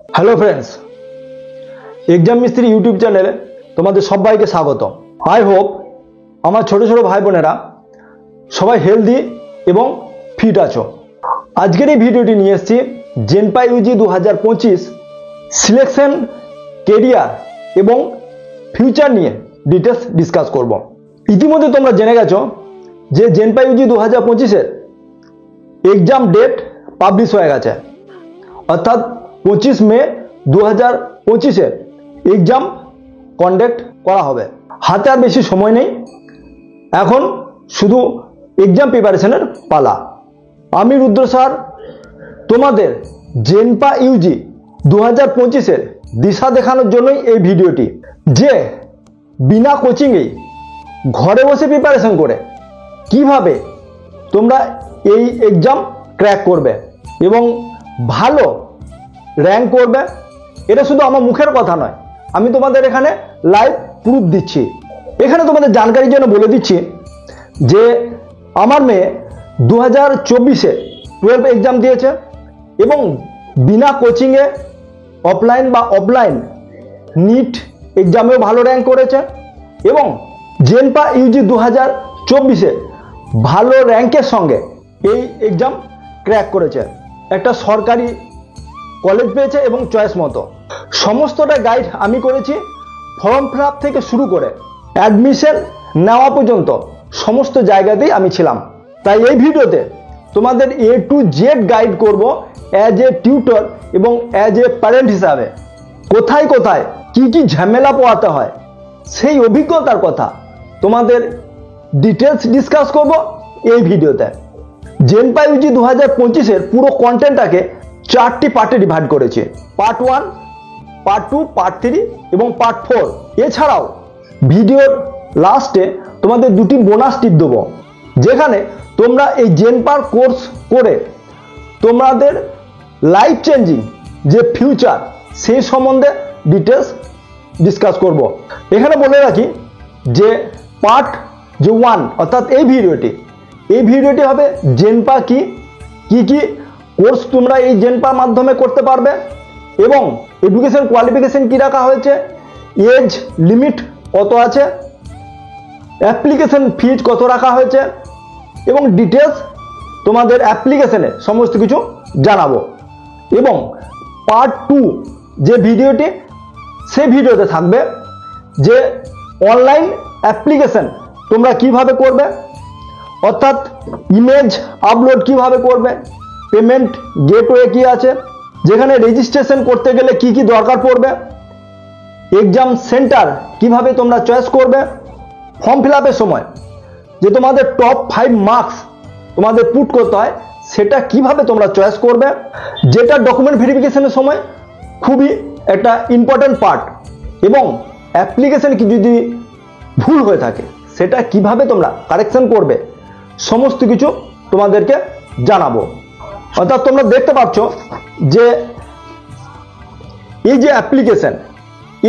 Hello friends, exam মিস্ত্রি YouTube চ্যানেলে তোমাদের সবাইকে স্বাগত। আই হোপ আমার ছোট ছোট ভাই বোনেরা সবাই হেলদি এবং ফিট আছো। আজকের এই ভিডিওটি নিয়ে এসেছি জেনপা ইউজি 2025 সিলেকশন, কেরিয়ার এবং ফিউচার নিয়ে ডিটেলস ডিসকাস করব। ইতিমধ্যে তোমরা জেনে গেছো যে জেনপা ইউজি 2025-এর এক্সাম ডেট পাবলিশ হয়ে গেছে, অর্থাৎ 25 মে 2025-এ এক্সাম কন্ডাক্ট করা হবে। হাতে আর বেশি সময় নেই, এখন শুধু এক্সাম প্রিপারেশনের পালা। আমি রুদ্র স্যার তোমাদের জেনপা ইউজি 2025-এর দিশা দেখানোর জন্যই এই ভিডিওটি, যে বিনা কোচিংয়েই ঘরে বসে প্রিপারেশন করে কিভাবে তোমরা এই এক্সাম ক্র্যাক করবে এবং ভালো র্যাঙ্ক করবে। এটা শুধু আমার মুখের কথা নয়, আমি তোমাদের এখানে লাইভ প্রুফ দিচ্ছি। এখানে তোমাদের জানকারির জন্য বলে দিচ্ছি যে আমার মেয়ে 2024-এ 12 এক্সাম দিয়েছে এবং বিনা কোচিংয়ে অফলাইন বা অফলাইন নিট এক্সামেও ভালো র্যাঙ্ক করেছে এবং জেনপা ইউজি 2024-এ ভালো র্যাঙ্কের সঙ্গে এই এক্সাম ক্র্যাক করেছে। একটা সরকারি কলেজ পেয়েছে এবং চয়েস মতো। সমস্তটা গাইড আমি করেছি, ফর্ম ফিল আপ থেকে শুরু করে অ্যাডমিশন নেওয়া পর্যন্ত সমস্ত জায়গাতেই আমি ছিলাম। তাই এই ভিডিওতে তোমাদের A to Z গাইড করব অ্যাজ এ টিউটর এবং অ্যাজ এ প্যারেন্ট হিসাবে। কোথায় কোথায় কি কি ঝামেলা পোহাতে হয় সেই অভিজ্ঞতার কথা তোমাদের ডিটেলস ডিসকাস করব এই ভিডিওতে। জেনপা ইউজি 2025-এর পুরো কন্টেন্টটাকে 4টি পার্টে ডিভাইড করেছে, পার্ট 1, পার্ট 2, পার্ট 3 এবং পার্ট 4। এছাড়াও ভিডিওর লাস্টে তোমাদের 2টি বোনাস টিপ দেবো, যেখানে তোমরা এই জেনপার কোর্স করে তোমাদের লাইফ চেঞ্জিং যে ফিউচার সেই সম্বন্ধে ডিটেলস ডিসকাস করব। এখানে বলে রাখি যে পার্ট 1 অর্থাৎ এই ভিডিওটি হবে জেনপা কি কি কোর্স তোমরা এই জেনপার মাধ্যমে করতে পারবে এবং এডুকেশন কোয়ালিফিকেশন কি রাখা হয়েছে, এজ লিমিট কত আছে, অ্যাপ্লিকেশন ফিজ কত রাখা হয়েছে এবং ডিটেলস তোমাদের অ্যাপ্লিকেশনে সমস্ত কিছু জানাবো। এবং পার্ট 2 যে ভিডিওটি, সেই ভিডিওতে থাকবে যে অনলাইন অ্যাপ্লিকেশন তোমরা কিভাবে করবে, অর্থাৎ ইমেজ আপলোড কিভাবে করবে, পেমেন্ট গেটওয়ে কি আছে, যেখানে রেজিস্ট্রেশন করতে গেলে কি কি দরকার পড়বে, এক্সাম সেন্টার কিভাবে তোমরা চয়েস করবে, ফর্ম ফিল আপের সময় যে তোমাদের টপ 5 মার্কস তোমাদের পুট করতে হয় সেটা কিভাবে তোমরা চয়েস করবে, যেটা ডকুমেন্ট ভেরিফিকেশনের সময় খুবই একটা ইম্পর্টেন্ট পার্ট, এবং অ্যাপ্লিকেশন কি যদি ভুল হয়ে থাকে সেটা কিভাবে তোমরা কারেকশন করবে, সমস্ত কিছু তোমাদেরকে জানাবো। অর্থাৎ তোমরা দেখতে পাচ্ছ যে এই যে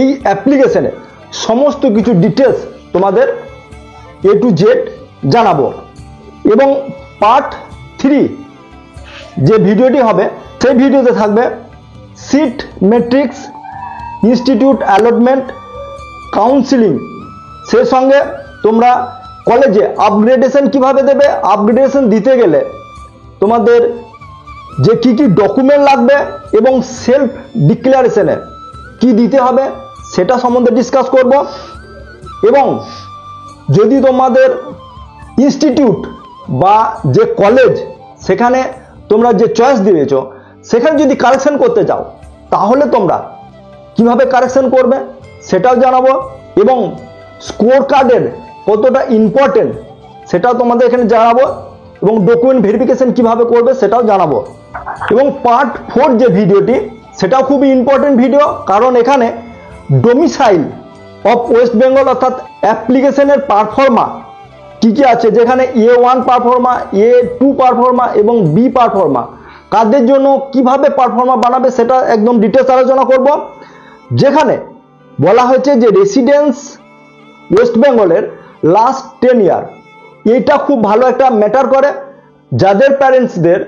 এই অ্যাপ্লিকেশনে সমস্ত কিছু ডিটেলস তোমাদের A to Z জানাবো। এবং পার্ট 3 যে ভিডিওটি হবে সেই ভিডিওতে থাকবে seat matrix, institute allotment, counselling, সেই সঙ্গে তোমরা কলেজে আপগ্রেডেশন কিভাবে দেবে, আপগ্রেডেশন দিতে গেলে তোমাদের যে কি কি ডকুমেন্ট লাগবে এবং সেলফ ডিক্লারেশনে কি দিতে হবে সেটা সম্বন্ধে ডিসকাস করব। এবং যদি তোমাদের ইনস্টিটিউট বা যে কলেজ সেখানে তোমরা যে চয়েস দিয়েছো সেখানে যদি কারেকশন করতে চাও তাহলে তোমরা কিভাবে কারেকশন করবে সেটাও জানাবো। এবং স্কোর কার্ডের কতটা ইম্পর্টেন্ট সেটাও তোমাদের এখানে জানাবো এবং ডকুমেন্ট ভেরিফিকেশন কিভাবে করবে সেটাও জানাবো। এবং পার্ট 4 যে ভিডিওটি সেটাও খুবই ইম্পর্টেন্ট ভিডিও, কারণ এখানে ডোমিসাইল অফ ওয়েস্ট বেঙ্গল অর্থাৎ অ্যাপ্লিকেশনের পারফর্মা কি কি আছে, যেখানে A1 পারফর্মা, A2 পারফর্মা এবং B পারফর্মা কাদের জন্য কিভাবে পারফর্মা বানাবে সেটা একদম ডিটেলস আলোচনা করব। যেখানে বলা হয়েছে যে রেসিডেন্স ওয়েস্ট বেঙ্গলের লাস্ট 10 ইয়ার, এইটা খুব ভালো একটা ম্যাটার করে। যাদের প্যারেন্টসদের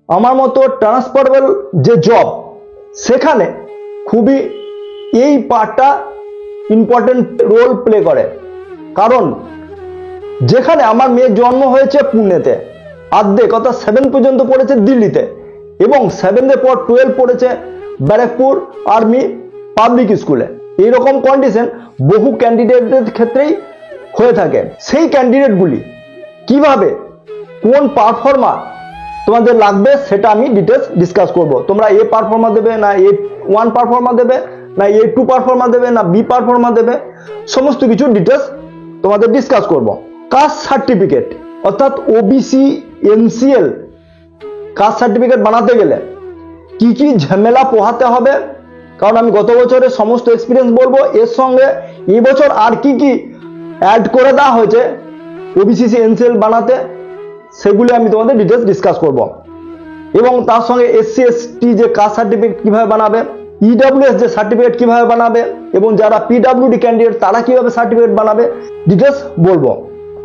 আমার মতো ট্রান্সফারেবল যে জব সেখানে খুবই এই পার্টটা ইম্পর্টেন্ট রোল প্লে করে। কারণ যেখানে আমার মেয়ের জন্ম হয়েছে পুনেতে, অর্ধেক অর্থাৎ 7 পর্যন্ত পড়েছে দিল্লিতে, এবং 7 পর 12 পড়েছে ব্যারাকপুর আর্মি পাবলিক স্কুলে। এইরকম কন্ডিশন বহু ক্যান্ডিডেটদের ক্ষেত্রেই হয়ে থাকে। সেই ক্যান্ডিডেটগুলি কিভাবে কোন পারফর্মার তোমাদের লাগবে সেটা আমি ডিটেলস ডিসকাস করব। তোমরা এ পারফর্মার দেবে না A1 পারফর্মার দেবে না A2 পারফর্মার দেবে না B পারফর্মার দেবে, সমস্ত কিছু ডিটেলস তোমাদের ডিসকাস করব। কাস্ট সার্টিফিকেট অর্থাৎ OBC NCL কাস্ট সার্টিফিকেট বানাতে গেলে কি কি ঝামেলা পোহাতে হবে, কারণ আমি গত বছরের সমস্ত এক্সপিরিয়েন্স বলবো, এর সঙ্গে এই বছর আর কি কি অ্যাড করে দেওয়া হয়েছে OBC NCL বানাতে, সেগুলি আমি তোমাদের ডিটেলস ডিসকাস করব। এবং তার সঙ্গে SC ST যে কাস্ট সার্টিফিকেট কিভাবে বানাবে, EWS যে সার্টিফিকেট কিভাবে বানাবে, এবং যারা PWD ক্যান্ডিডেট তারা কিভাবে সার্টিফিকেট বানাবে ডিটেলস বলবো।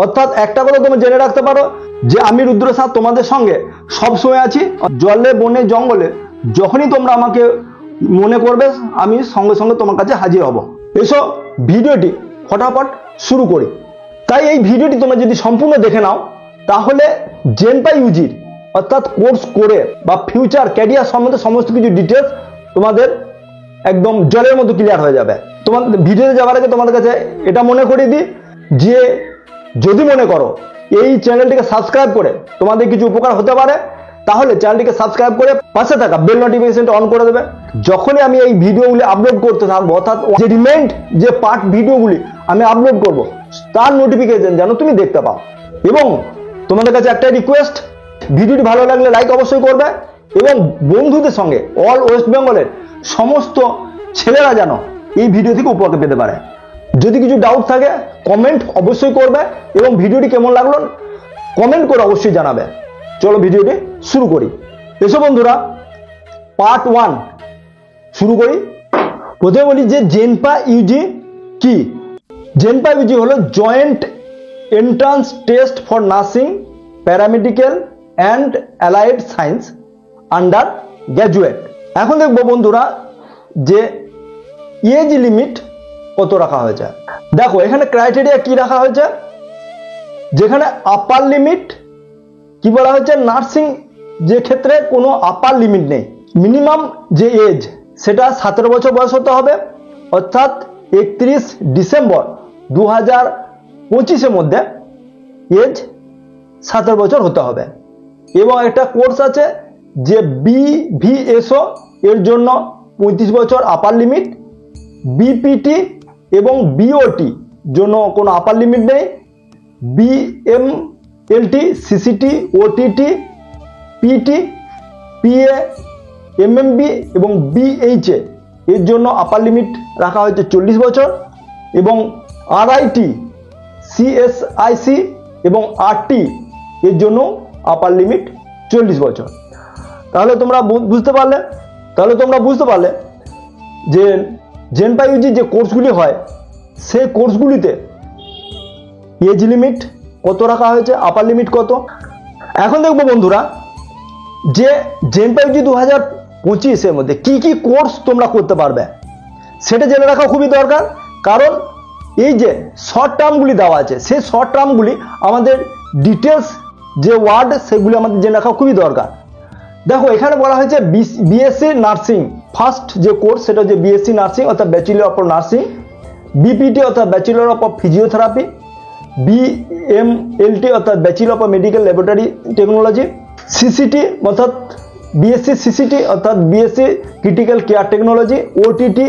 অর্থাৎ একটা কথা তুমি জেনে রাখতে পারো যে আমি রুদ্র স্যার তোমাদের সঙ্গে সবসময় আছি। জলে বনে জঙ্গলে যখনই তোমরা আমাকে মনে করবে আমি সঙ্গে সঙ্গে তোমার কাছে হাজির হব। এসো ভিডিওটি ফটাফট শুরু করি। তাই এই ভিডিওটি তোমরা যদি সম্পূর্ণ দেখে নাও তাহলে জেনপা ইউজির অর্থাৎ কোর্স করে বা ফিউচার ক্যারিয়ার সম্বন্ধে সমস্ত কিছু ডিটেলস তোমাদের একদম জলের মতো ক্লিয়ার হয়ে যাবে। তোমাদের ভিডিওতে যাওয়ার আগে তোমাদের কাছে এটা মনে করিয়ে দিই যে যদি মনে করো এই চ্যানেলটিকে সাবস্ক্রাইব করে তোমাদের কিছু উপকার হতে পারে, তাহলে চ্যানেলটিকে সাবস্ক্রাইব করে পাশে থাকা বেল নোটিফিকেশনটা অন করে দেবে। যখনই আমি এই ভিডিওগুলি আপলোড করতে থাকবো, অর্থাৎ যে রিমেইন্ড যে পার্ট ভিডিওগুলি আমি আপলোড করব তার নোটিফিকেশন যেন তুমি দেখতে পাও। এবং তোমাদের কাছে একটা রিকোয়েস্ট, ভিডিওটি ভালো লাগলে লাইক অবশ্যই করবে, এবং বন্ধুদের সঙ্গে অল ওয়েস্ট বেঙ্গলের সমস্ত ছেলেরা যেন এই ভিডিও থেকে উপকার পেতে পারে। যদি কিছু ডাউট থাকে কমেন্ট অবশ্যই করবে, এবং ভিডিওটি কেমন লাগলো কমেন্ট করে অবশ্যই জানাবে। চলো ভিডিওটি শুরু করি। এসো বন্ধুরা, পার্ট 1 শুরু করি। প্রথমে বলি যে জেনপা ইউজি কি। জেনপা ইউজি হলো joint entrance test for nursing, paramedical and allied science under graduate. এখন দেখবো বন্ধুরা যে এজ লিমিট কত রাখা হয়েছে। দেখো এখানে ক্রাইটেরিয়া কি রাখা হয়েছে, যেখানে আপার লিমিট কি বলা হয়েছে, নার্সিং যে ক্ষেত্রে কোনো আপার লিমিট নেই। মিনিমাম যে এজ সেটা 17 বছর বয়স হতে হবে, অর্থাৎ 31 ডিসেম্বর 2025 মধ্যে এজ 17 বছর হতে হবে। এবং একটা কোর্স আছে যে BVSO এর জন্য 35 বছর আপার লিমিট, BPT এবং BOT জন্য কোনো আপার লিমিট নেই, BMLT, CCT, OTT, PT, PA, MMB এবং BHA এর জন্য আপার লিমিট রাখা হয়েছে 40 বছর, এবং RIT, CSIC এবং RT এর জন্য আপার লিমিট 40 বছর। তাহলে তোমরা বুঝতে পারলে যে জেনপা ইউজি যে কোর্সগুলি হয় সেই কোর্সগুলিতে এজ লিমিট কত রাখা হয়েছে, আপার লিমিট কত। এখন দেখবো বন্ধুরা যে জেনপা ইউজি 2025 মধ্যে কি কি কোর্স তোমরা করতে পারবে সেটা জেনে রাখা খুবই দরকার। কারণ এই যে শর্ট টার্মগুলি দেওয়া আছে সেই শর্ট টার্মগুলি আমাদের ডিটেলস যে ওয়ার্ড সেগুলি আমাদের জেনে রাখা খুবই দরকার। দেখো এখানে বলা হয়েছে BSc নার্সিং ফার্স্ট যে কোর্স সেটা হচ্ছে BSc নার্সিং অর্থাৎ ব্যাচেলর অফ নার্সিং, BPT অর্থাৎ ব্যাচেলর অফ ফিজিওথেরাপি, BMLT অর্থাৎ bachelor of medical laboratory technology, CCT অর্থাৎ BSc CCT অর্থাৎ BSc critical care technology, OTT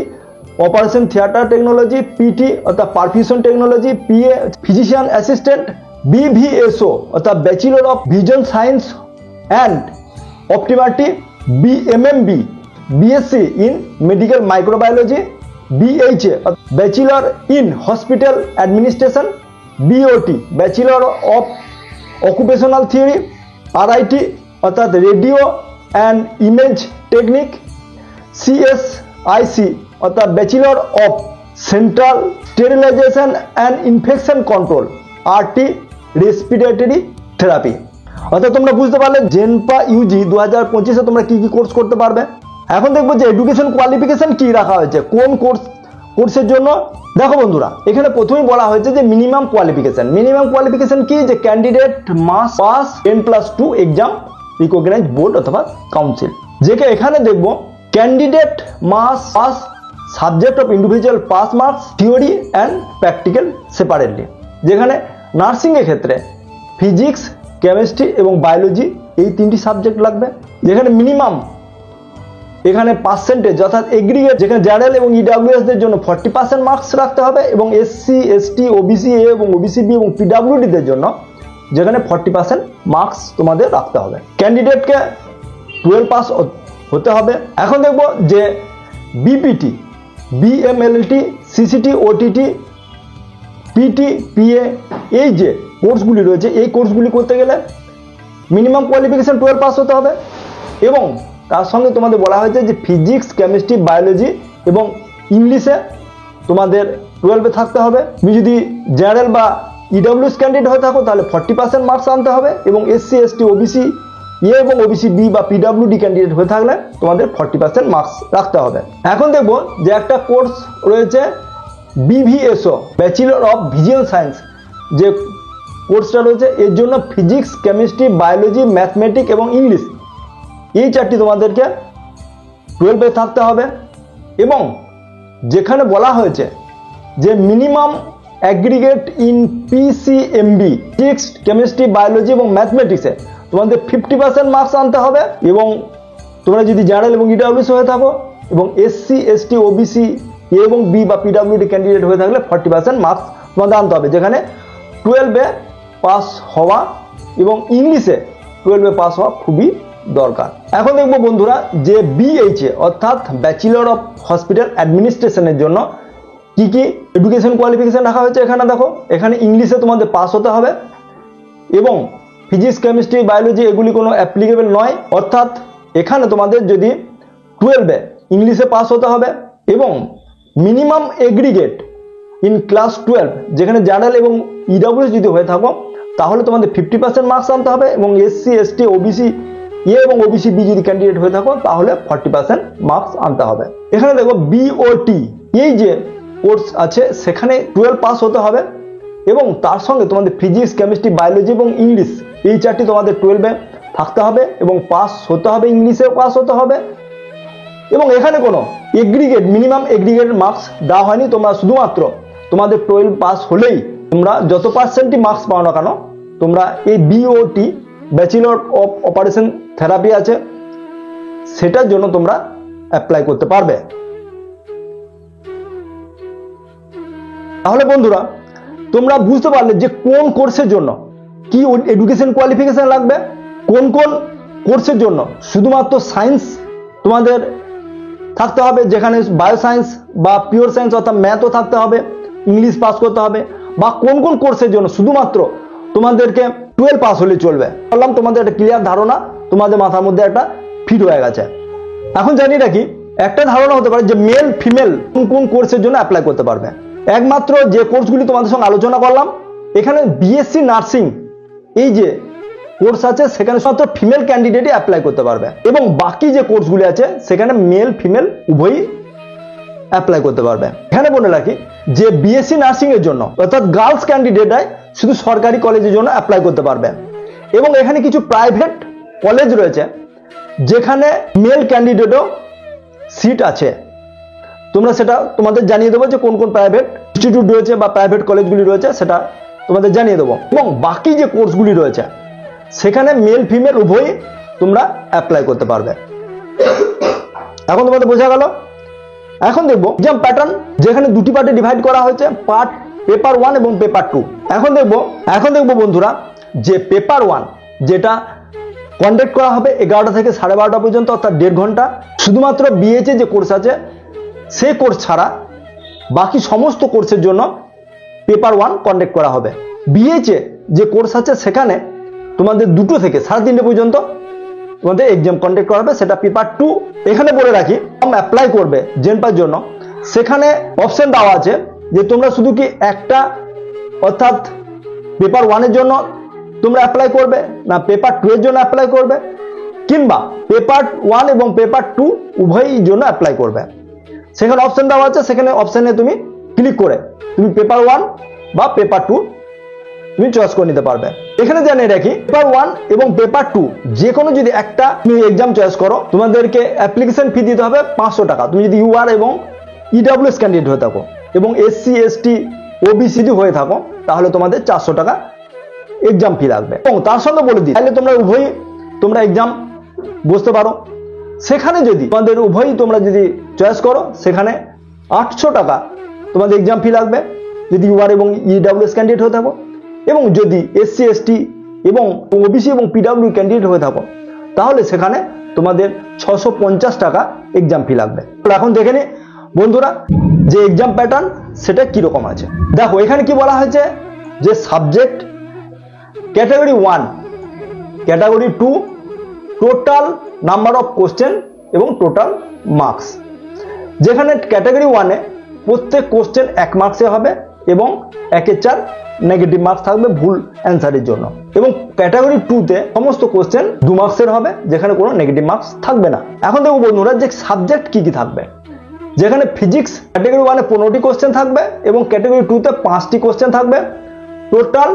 operation theatre technology, PT অর্থাৎ perfusion technology, PA physician assistant, BVSO অর্থাৎ bachelor of vision science and optometry, BMMB BSc in medical microbiology, BHA bachelor in hospital administration, BOT bachelor of occupational theory, RIT অর্থাৎ radio and image technique, CSIC অর্থাৎ bachelor of central sterilisation and infection control, RT respiratory therapy. অর্থাৎ তোমরা বুঝতে পারলে জেনপা Yuji 2025 তোমরা কি কি course করতে পারবে। এখন দেখবো যে এডুকেশন কোয়ালিফিকেশন কি রাখা হয়েছে, কোন কোর্সের জন্য। দেখো বন্ধুরা, এখানে প্রথমেই বলা হয়েছে যে মিনিমাম কোয়ালিফিকেশন কি, যে candidate must pass 10+2 exam recognise board অথবা কাউন্সিল। যেকে এখানে দেখবো candidate must pass subject of individual pass marks theory and practical separately. যেখানে নার্সিং এর ক্ষেত্রে ফিজিক্স, কেমিস্ট্রি এবং বায়োলজি এই 3টি সাবজেক্ট লাগবে। যেখানে মিনিমাম এখানে পার্সেন্টেজ অর্থাৎ এগ্রিগেট, যেখানে জেনারেল এবং ইডব্লিউএস দের জন্য 40% মার্কস রাখতে হবে এবং এসসি, এসটি, ওবিসি এ এবং ওবিসি বি এবং পিডব্লিউডি দের জন্য যেখানে 40% মার্কস তোমাদের রাখতে হবে। ক্যান্ডিডেটকে 12 পাস হতে হবে। এখন দেখবো যে BPT, BMLT, সিসিটি, OTT, PT, PA এই যে কোর্সগুলি রয়েছে, এই কোর্সগুলি করতে গেলে মিনিমাম কোয়ালিফিকেশন 12 পাস হতে হবে এবং তার সঙ্গে তোমাদের বলা হয়েছে যে ফিজিক্স, কেমিস্ট্রি, বায়োলজি এবং ইংলিশে তোমাদের 12-এ থাকতে হবে। তুমি যদি জেনারেল বা ইডব্লিউএস ক্যান্ডিডেট হয়ে থাকো তাহলে 40% মার্কস আনতে হবে এবং এসসি, এসটি, ওবিসি এ এবং ওবিসি বি বা পিডব্লিউডি ক্যান্ডিডেট হয়ে থাকলে তোমাদের 40% মার্কস রাখতে হবে। এখন দেখবো যে একটা কোর্স রয়েছে বিভিএসও, ব্যাচেলর অফ ভিজুয়াল সায়েন্স, যে কোর্সটা রয়েছে এর জন্য ফিজিক্স, কেমিস্ট্রি, বায়োলজি, ম্যাথমেটিক্স এবং ইংলিশ এই 4টি তোমাদেরকে 12-এ থাকতে হবে এবং যেখানে বলা হয়েছে যে minimum aggregate in PCMB physics, chemistry, biology এবং ম্যাথমেটিক্সে তোমাদের 50% মার্কস আনতে হবে এবং তোমরা যদি জেনারেল এবং ইডব্লিউএস হয়ে থাকো এবং এসসি, এসটি, ওবিসি এ এবং বি বা পিডব্লিউডি ক্যান্ডিডেট হয়ে থাকলে 40% মার্কস তোমাদের আনতে হবে। যেখানে 12-এ পাস হওয়া এবং ইংলিশে 12-এ পাস হওয়া খুবই দরকার। এখন দেখবো বন্ধুরা যে বিএইচএ অর্থাৎ ব্যাচেলর অফ হসপিটাল অ্যাডমিনিস্ট্রেশনের জন্য কি কি এডুকেশন কোয়ালিফিকেশন রাখা হয়েছে। এখানে দেখো, এখানে ইংলিশে তোমাদের পাস হতে হবে এবং ফিজিক্স, কেমিস্ট্রি, বায়োলজি এগুলি কোনো অ্যাপ্লিকেবল নয়, অর্থাৎ এখানে তোমাদের যদি 12-এ ইংলিশে পাস হতে হবে এবং মিনিমাম এগ্রিগেট ইন ক্লাস 12 যেখানে জেনারেল এবং ইডব্লিউএস যদি হয়ে থাকো তাহলে তোমাদের 50% মার্কস আনতে হবে এবং এসসি, এসটি, ওবিসি এ এবং ওবিসি বি যদি ক্যান্ডিডেট হয়ে থাকো তাহলে 40% মার্কস আনতে হবে। এখানে দেখো বিওটি এই যে কোর্স আছে সেখানে 12 পাস হতে হবে এবং তার সঙ্গে তোমাদের ফিজিক্স, কেমিস্ট্রি, বায়োলজি এবং ইংলিশ এই 4টি তোমাদের 12-এ থাকতে হবে এবং পাস হতে হবে, ইংলিশেও পাস হতে হবে এবং এখানে কোনো এগ্রিগেট মিনিমাম এগ্রিগেট মার্কস দেওয়া হয়নি। তোমরা শুধুমাত্র তোমাদের 12 পাস হলেই তোমরা যত পার্সেন্টই মার্কস পাও না কেন তোমরা এই BOT bachelor of operation therapy আছে সেটার জন্য তোমরা অ্যাপ্লাই করতে পারবে। তাহলে বন্ধুরা তোমরা বুঝতে পারলে যে কোন কোর্সের জন্য কি এডুকেশন কোয়ালিফিকেশন লাগবে, কোন কোন কোর্সের জন্য শুধুমাত্র সায়েন্স তোমাদের থাকতে হবে, যেখানে বায়ো সায়েন্স বা পিওর সায়েন্স অর্থাৎ ম্যাথও থাকতে হবে, ইংলিশ পাস করতে হবে, বা কোন কোন কোর্সের জন্য শুধুমাত্র তোমাদেরকে 12 পাস হলে চলবে। বললাম তোমাদের একটা ক্লিয়ার ধারণা তোমাদের মাথার মধ্যে একটা ফিট হয়ে গেছে। এখন জানি রাখি একটা ধারণা হতে পারে যে মেল ফিমেল কোন কোন কোর্সের জন্য অ্যাপ্লাই করতে পারবে। একমাত্র যে কোর্সগুলি তোমাদের সঙ্গে আলোচনা করলাম এখানে বিএসসি নার্সিং এই যে কোর্স আছে সেখানে শুধুমাত্র ফিমেল ক্যান্ডিডেটই অ্যাপ্লাই করতে পারবে এবং বাকি যে কোর্সগুলি আছে সেখানে মেল ফিমেল উভয়ই অ্যাপ্লাই করতে পারবে। এখানে বলে রাখি যে বিএসসি নার্সিং এর জন্য অর্থাৎ গার্লস ক্যান্ডিডেটরাই শুধু সরকারি কলেজের জন্য অ্যাপ্লাই করতে পারবে এবং এখানে কিছু প্রাইভেট কলেজ রয়েছে যেখানে মেল ক্যান্ডিডেটও সিট আছে। তোমরা সেটা তোমাদের জানিয়ে দেবো যে কোন কোন প্রাইভেট ইনস্টিটিউট রয়েছে বা প্রাইভেট কলেজগুলি রয়েছে সেটা তোমাদের জানিয়ে দেবো এবং বাকি যে কোর্সগুলি রয়েছে সেখানে মেল ফিমেল উভয়ই তোমরা অ্যাপ্লাই করতে পারবে। এখন তোমাদের বোঝা গেল। এখন দেখবো এক্সাম প্যাটার্ন যেখানে দুটি পার্টে ডিভাইড করা হয়েছে, পার্ট পেপার 1 এবং পেপার 2। এখন দেখবো বন্ধুরা যে পেপার 1 যেটা কন্ডাক্ট করা হবে 11টা থেকে 12:30 পর্যন্ত অর্থাৎ 1.5 ঘন্টা। শুধুমাত্র বিএইচএ যে কোর্স আছে সেই কোর্স ছাড়া বাকি সমস্ত কোর্সের জন্য পেপার 1 কন্ডাক্ট করা হবে। বিএইচএ যে কোর্স আছে সেখানে তোমাদের 2টো থেকে 3:30 পর্যন্ত তোমাদের এক্সাম কন্ডাক্ট করা হবে, সেটা পেপার 2। এখানে বলে রাখি অ্যাপ্লাই করবে জেনপার জন্য সেখানে অপশন দেওয়া আছে যে তোমরা শুধু কি একটা অর্থাৎ পেপার 1 এর জন্য তোমরা অ্যাপ্লাই করবে না পেপার 2 এর জন্য অ্যাপ্লাই করবে, কিংবা পেপার 1 এবং পেপার 2 উভয়ই জন্য অ্যাপ্লাই করবে। সেখানে অপশন দেওয়া আছে, সেখানে অপশনে তুমি ক্লিক করে তুমি পেপার 1 বা পেপার 2 তুমি চয়েস করে নিতে পারবে। এখানে জানিয়ে রাখি, পেপার 1 এবং পেপার 2 যে কোনো যদি একটা তুমি এক্সাম চয়েস করো, তোমাদেরকে অ্যাপ্লিকেশন ফি দিতে হবে 500 টাকা। তুমি যদি ইউআর এবং ইডব্লিউএস ক্যান্ডিডেট হয়ে থাকো এবং এসসি এসটি ওবিসিডি হয়ে থাকো, তাহলে তোমাদের 400 টাকা এক্সাম ফি লাগবে। এবং তার সঙ্গে বলে দিই, তাহলে তোমরা উভয়ই তোমরা এক্সাম বসতে পারো। সেখানে যদি তোমাদের উভয়ই তোমরা যদি চয়েস করো, সেখানে 800 টাকা তোমাদের এক্সাম ফি লাগবে যদি ইউআর এবং ইডব্লিউএস ক্যান্ডিডেট হয়ে থাকো। এবং যদি এসসি এসটি এবং ওবিসি এবং পিডব্লিউ ক্যান্ডিডেট হয়ে থাকো, তাহলে সেখানে তোমাদের 650 টাকা এক্সাম ফি লাগবে। এখন দেখে নি বন্ধুরা যে এক্সাম প্যাটার্ন সেটা কিরকম আছে। দেখো এখানে কি বলা হয়েছে যে subject category 1, category 2, total number of question এবং টোটাল মার্কস। যেখানে ক্যাটাগরি 1-এ প্রত্যেক কোশ্চেন 1 মার্কসে হবে এবং 1/4 নেগেটিভ মার্কস থাকবে ভুল অ্যান্সারের জন্য। এবং ক্যাটাগরি 2-তে সমস্ত কোশ্চেন 2 মার্কসের হবে, যেখানে কোনো নেগেটিভ মার্কস থাকবে না। এখন দেখো বন্ধুরা যে সাবজেক্ট কি কি থাকবে। যেখানে ফিজিক্স ক্যাটাগরি 1-এ 15টি কোশ্চেন থাকবে এবং ক্যাটাগরি 2-তে 5টি কোশ্চেন থাকবে। টোটাল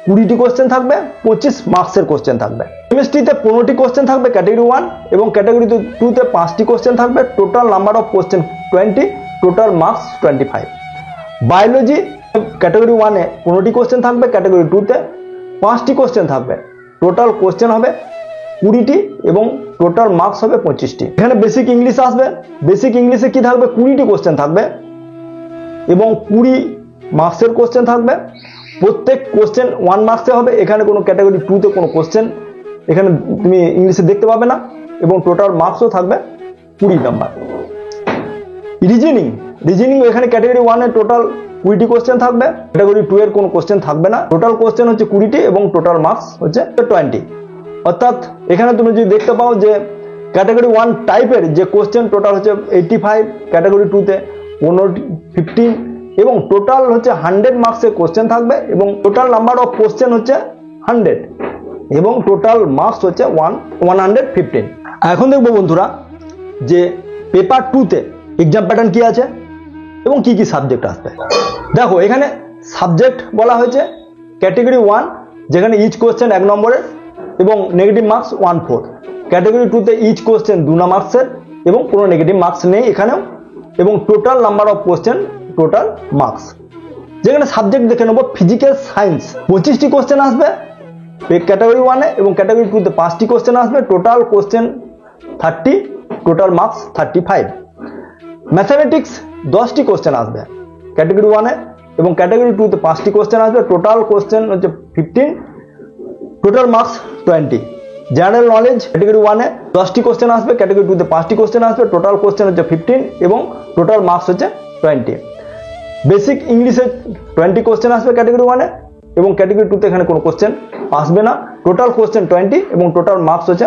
20টি কোশ্চেন থাকবে, 25 মার্কসের কোশ্চেন থাকবে। কেমিস্ট্রিতে 15টি কোশ্চেন থাকবে ক্যাটাগরি 1 এবং ক্যাটাগরি 2-তে 5টি কোশ্চেন থাকবে। Total number of question 20, total marks 25। Biology category 1-এ 15টি কোশ্চেন থাকবে, ক্যাটাগরি 2-তে 5টি কোশ্চেন থাকবে। টোটাল কোশ্চেন হবে 20টি এবং টোটাল মার্কস হবে 25টি। এখানে বেসিক ইংলিশ আসবে। বেসিক ইংলিশে কি থাকবে, 20টি কোশ্চেন থাকবে এবং 20 মার্কসের কোশ্চেন থাকবে। প্রত্যেক কোশ্চেন 1 মার্কসে হবে। এখানে কোনো ক্যাটাগরি 2-তে কোনো কোশ্চেন এখানে তুমি ইংলিশে দেখতে পাবে না এবং টোটাল মার্কসও থাকবে 20 নাম্বার। রিজনিং এখানে ক্যাটাগরি 1-এ টোটাল 20টি কোশ্চেন থাকবে, ক্যাটাগরি 2-এর কোনো কোশ্চেন থাকবে না। টোটাল কোশ্চেন হচ্ছে 20টি এবং টোটাল মার্কস হচ্ছে 20। অর্থাৎ এখানে তুমি যদি দেখতে পাও যে ক্যাটাগরি 1 টাইপের যে কোশ্চেন টোটাল হচ্ছে 85, ক্যাটাগরি 2-তে 15 এবং টোটাল হচ্ছে 100 মার্কসের কোশ্চেন থাকবে এবং টোটাল নাম্বার অফ কোশ্চেন হচ্ছে 100 এবং টোটাল মার্কস হচ্ছে 115। এখন দেখবো বন্ধুরা যে পেপার 2-তে এক্সাম প্যাটার্ন কি আছে এবং কি কি সাবজেক্ট আসবে। দেখো এখানে সাবজেক্ট বলা হয়েছে ক্যাটাগরি 1, যেখানে ইচ কোশ্চেন 1 নম্বরের এবং নেগেটিভ মার্কস 1/4। ক্যাটাগরি 2-তে ইচ কোশ্চেন 2 মার্কসের এবং কোনো নেগেটিভ মার্কস নেই এখানেও এবং total number of question total marks. যেখানে সাবজেক্ট দেখে নেবো ফিজিক্যাল সায়েন্স 25টি কোশ্চেন আসবে ক্যাটাগরি 1-এ এবং ক্যাটাগরি 2-তে 5টি কোশ্চেন আসবে। Total question 30, total marks 35। Mathematics 10টি কোশ্চেন আসবে ক্যাটাগরি 1-এ এবং ক্যাটাগরি 2-তে 5টি কোশ্চেন আসবে। টোটাল কোশ্চেন হচ্ছে 15, total marks 20। General knowledge category 1-এ 10টি কোশ্চেন আসবে, ক্যাটাগরি 2-তে 5টি কোশ্চেন আসবে। টোটাল কোশ্চেন হচ্ছে 15 এবং টোটাল মার্কস হচ্ছে 20। বেসিক ইংলিশে 20 কোশ্চেন আসবে ক্যাটাগরি 1-এ এবং ক্যাটাগরি 2-তে এখানে কোনো কোশ্চেন আসবে না। টোটাল কোশ্চেন 20 এবং টোটাল মার্কস হচ্ছে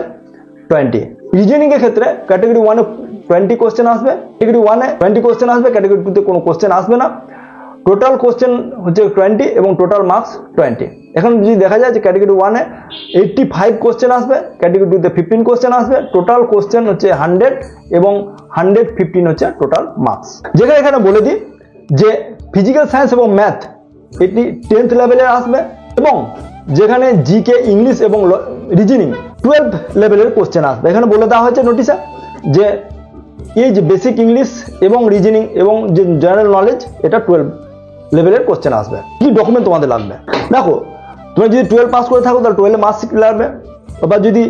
20। রিজনিং এর ক্ষেত্রে ক্যাটাগরি 1-এ 20 কোশ্চেন আসবে, ক্যাটাগরি 1-এ 20 কোশ্চেন আসবে, ক্যাটাগরি 2-তে কোনো কোশ্চেন আসবে না। টোটাল কোশ্চেন হচ্ছে 20 এবং টোটাল মার্কস 20। এখন যদি দেখা যায় যে ক্যাটাগরি 1-এ 85 কোশ্চেন আসবে, ক্যাটাগরি 2-তে 15 কোশ্চেন আসবে। টোটাল কোশ্চেন হচ্ছে 100 এবং 115 হচ্ছে টোটাল মার্কস। যেখানে এখানে বলে দিই যে ফিজিক্যাল সায়েন্স এবং ম্যাথ এটি 10th লেভেলের আসবে এবং যেখানে জিকে ইংলিশ এবং রিজনিং 12th লেভেলের কোশ্চেন আসবে। এখানে বলে দেওয়া হয়েছে নোটিশে যে এই যে বেসিক ইংলিশ এবং রিজনিং এবং যে জেনারেল নলেজ এটা 12 লেভেলের কোশ্চেন আসবে। কি ডকুমেন্ট তোমাদের লাগবে, দেখো তোমরা যদি 12 পাস করে থাকো তাহলে 12 মার্কশিট লাগবে, বা যদি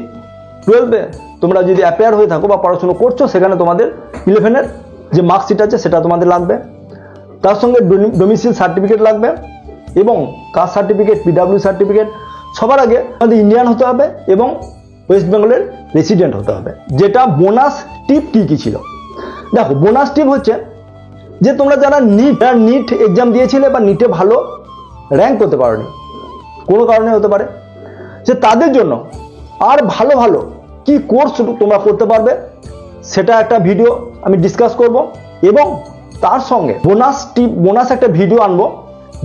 12-এ তোমরা যদি অ্যাপেয়ার হয়ে থাকো বা পড়াশোনা করছো সেখানে তোমাদের 11-এর যে মার্কশিট আছে সেটা তোমাদের লাগবে। তার সঙ্গে ডোমিসাইল সার্টিফিকেট লাগবে এবং কাস্ট সার্টিফিকেট, পিডব্লিউ সার্টিফিকেট। সবার আগে আমাদের ইন্ডিয়ান হতে হবে এবং ওয়েস্ট বেঙ্গলের রেসিডেন্ট হতে হবে। যেটা বোনাস টিপ কি ছিল, দেখো বোনাস টিপ হচ্ছে যে তোমরা যারা নিট এক্সাম দিয়েছিলে বা নিটে ভালো র্যাঙ্ক করতে পারোনি, কোনো কারণে হতে পারে, যে তাদের জন্য আর ভালো ভালো কি কোর্স তোমরা করতে পারবে সেটা একটা ভিডিও আমি ডিসকাস করব এবং তার সঙ্গে বোনাস একটা ভিডিও আনবো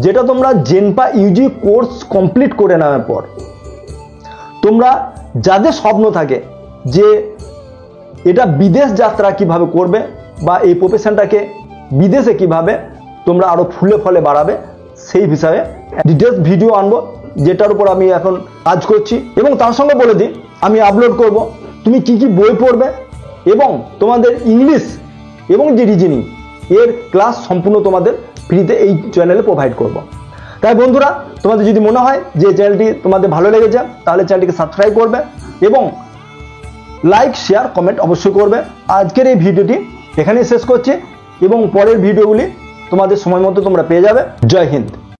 যেটা তোমরা জেনপা ইউজি কোর্স কমপ্লিট করে নেওয়ার পর তোমরা যাদের স্বপ্ন থাকে যে এটা বিদেশ যাত্রা কিভাবে করবে বা এই প্রফেশনটাকে বিদেশে কিভাবে তোমরা আরো ফুলে ফলে বাড়াবে, সেই বিষয়ে ডিটেলস ভিডিও আনবো, যেটার উপর আমি এখন কাজ করছি। এবং তার সঙ্গে বলে দিই, আমি আপলোড করব তুমি কি কি বই পড়বে এবং তোমাদের ইংলিশ এবং যে রিজনিং এর ক্লাস সম্পূর্ণ তোমাদের ফ্রিতে এই চ্যানেলে প্রোভাইড করব। তাই বন্ধুরা, তোমাদের যদি মনে হয় যে চ্যানেলটি তোমাদের ভালো লেগেছে, তাহলে চ্যানেলটিকে সাবস্ক্রাইব করবে এবং লাইক শেয়ার কমেন্ট অবশ্যই করবে। আজকের এই ভিডিওটি এখানেই শেষ করছি এবং পরের ভিডিওগুলি তোমাদের সময় মতো তোমরা পেয়ে যাবে। জয় হিন্দ।